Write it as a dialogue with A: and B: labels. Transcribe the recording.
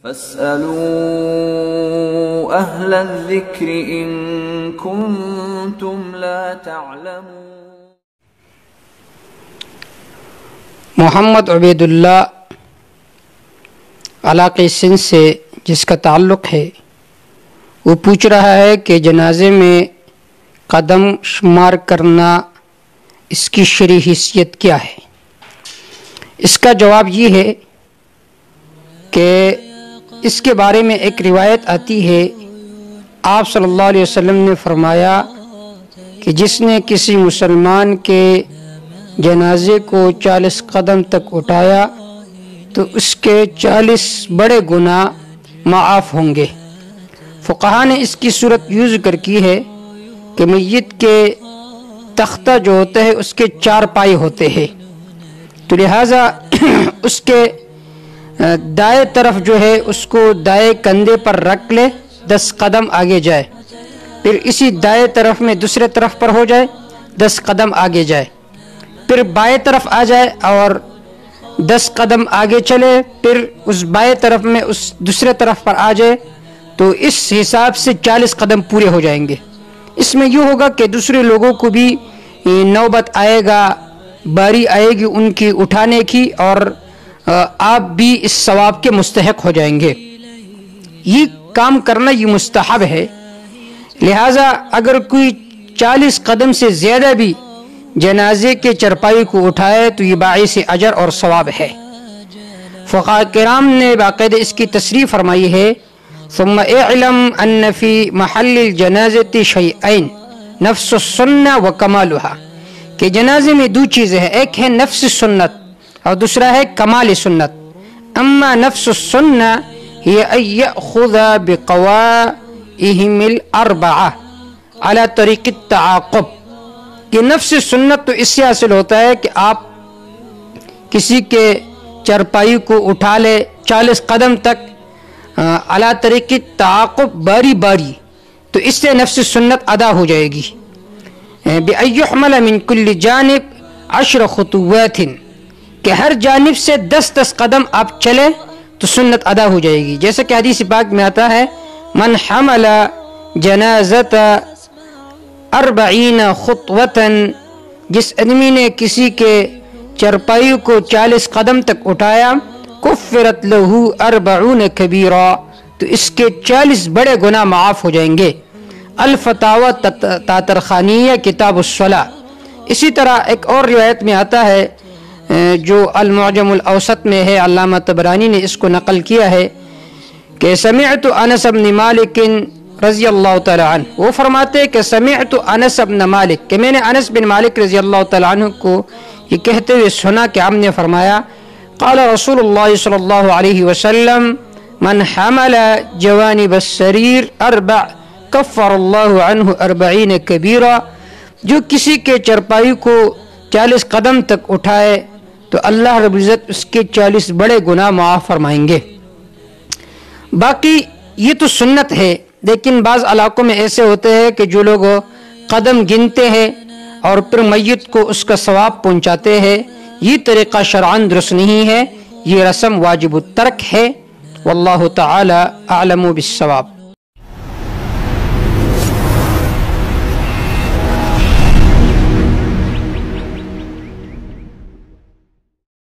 A: فاسألوا أهل الذكر إن كنتم لا تعلمون۔
B: محمد عبید اللہ علاقہ سندھ سے جس کا تعلق ہے، وہ پوچھ رہا ہے کہ جنازے میں قدم شمار کرنا اس کی شرعی حیثیت کیا ہے؟ اس کا جواب یہ ہے کہ اس کے بارے میں ایک روایت آتی ہے، آپ صلی اللہ علیہ وسلم نے فرمایا کہ جس نے کسی مسلمان کے جنازے کو 40 قدم تک اٹھایا تو اس کے 40 بڑے گناہ معاف ہوں گے۔ فقہا نے اس کی صورت یوں ذکر کی ہے کہ میت کے تختہ جو ہوتا ہے اس کے 4 پائے ہوتے ہیں، تو لہٰذا اس کے دائیں طرف جو ہے اس کو دائیں کندھے پر رکھ لے، 10 قدم آگے جائے، پھر اسی دائیں طرف میں دوسرے طرف پر ہو جائے، 10 قدم آگے جائے، پھر بائیں طرف آ جائے اور 10 قدم آگے چلے، پھر اس بائیں طرف میں اس دوسرے طرف پر آ جائے، تو اس حساب سے 40 قدم پورے ہو جائیں گے۔ اس میں یوں ہوگا کہ دوسرے لوگوں کو بھی نوبت آئے گا، باری آئے گی ان کی اٹھانے کی، اور آپ بھی اس ثواب کے مستحق ہو جائیں گے۔ یہ کام کرنا یہ مستحب ہے، لہٰذا اگر کوئی 40 قدم سے زیادہ بھی جنازے کے چرپائی کو اٹھائے تو یہ باعث اجر اور ثواب ہے۔ فقہاء کرام نے باقاعدہ اس کی تصریح فرمائی ہے، ثم اعلم ان فی محل الجنازۃ شیئین، نفس السنہ و کمالها، کہ جنازے میں 2 چیزیں ہیں، ایک ہے نفس سنت اور دوسرا ہے کمال سنت۔ اما نفس السنہ ہی ان یأخذ بقوائهم الاربعہ علی طریق التعاقب، کہ نفس سنت تو اس سے حاصل ہوتا ہے کہ آپ کسی کے چرپائی کو اٹھا لے 40 قدم تک علی طریق تعاقب، باری باری، تو اس سے نفس سنت ادا ہو جائے گی۔ بأن يحمل من كل جانب 10 خطوات، کہ ہر جانب سے 10 قدم آپ چلے تو سنت ادا ہو جائے گی، جیسے کہ حدیث پاک میں آتا ہے من حمل جنازت 40 خطوة، جس آدمی نے کسی کے چرپائی کو 40 قدم تک اٹھایا، کفرت له 40 کبیرہ، تو اس کے 40 بڑے گناہ معاف ہو جائیں گے۔ الفتاوی تاترخانیہ کتاب الصلاۃ۔ اسی طرح ایک اور روایت میں آتا ہے جو المعجم الاوسط میں ہے، علامہ طبرانی نے اس کو نقل کیا ہے کہ سمعت انس بن مالک رضی اللہ تعالی عنہ، وہ فرماتے ہیں کہ سمعت انس بن مالک، کہ میں نے انس بن مالک رضی اللہ تعالی عنہ کو یہ کہتے ہوئے سنا کہ ہم نے فرمایا قال رسول اللہ صلی اللہ علیہ وسلم من حمل جوانب السریر 4 کفر اللہ عنہ 40 کبیرہ، جو کسی کے چرپائی کو 40 قدم تک اٹھائے تو اللہ رب العزت اس کے 40 بڑے گناہ معاف فرمائیں گے۔ باقی یہ تو سنت ہے، لیکن بعض علاقوں میں ایسے ہوتے ہیں کہ جو لوگ قدم گنتے ہیں اور پھر میت کو اس کا ثواب پہنچاتے ہیں، یہ طریقہ شرعاً درست نہیں ہے، یہ رسم واجب الترک ہے۔ واللہ تعالی اعلم بالصواب۔